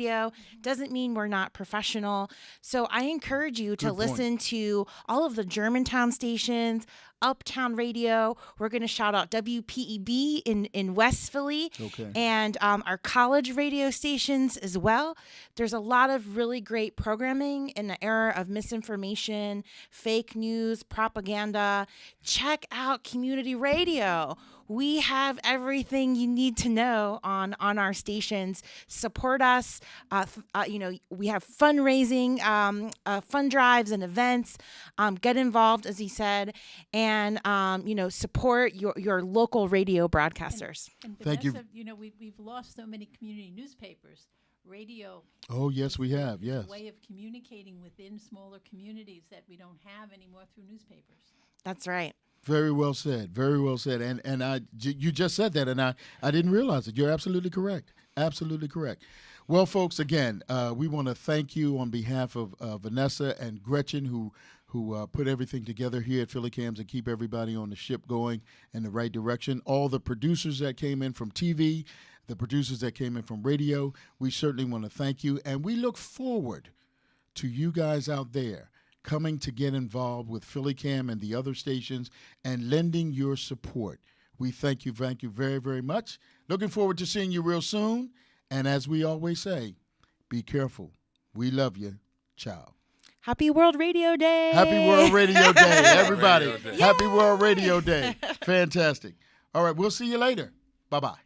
doesn't mean we're not professional. So I encourage you to listen to all of the Germantown stations, Uptown Radio. We're going to shout out WPEB in West Philly, and our college radio stations as well. There's a lot of really great programming in the era of misinformation, fake news, propaganda. Check out community radio. We have everything you need to know on our stations. Support us. We have fundraising, fund drives and events. Get involved, as he said, and support your local radio broadcasters. And Thank Vanessa, you. We've lost so many community newspapers. Radio. Oh, yes, we have. Yes. A way of communicating within smaller communities that we don't have anymore through newspapers. That's right. Very well said. Very well said. And you just said that, and I didn't realize it. You're absolutely correct. Absolutely correct. Well, folks, again, we want to thank you on behalf of Vanessa and Gretjen, who put everything together here at Philly Cams and keep everybody on the ship going in the right direction. All the producers that came in from TV, the producers that came in from radio, we certainly want to thank you. And we look forward to you guys out there coming to get involved with Philly Cam and the other stations and lending your support. We thank you very, very much. Looking forward to seeing you real soon. And as we always say, be careful. We love you. Ciao. Happy World Radio Day. Happy World Radio Day, everybody. Radio Day. Happy World Radio Day. Fantastic. All right, we'll see you later. Bye-bye.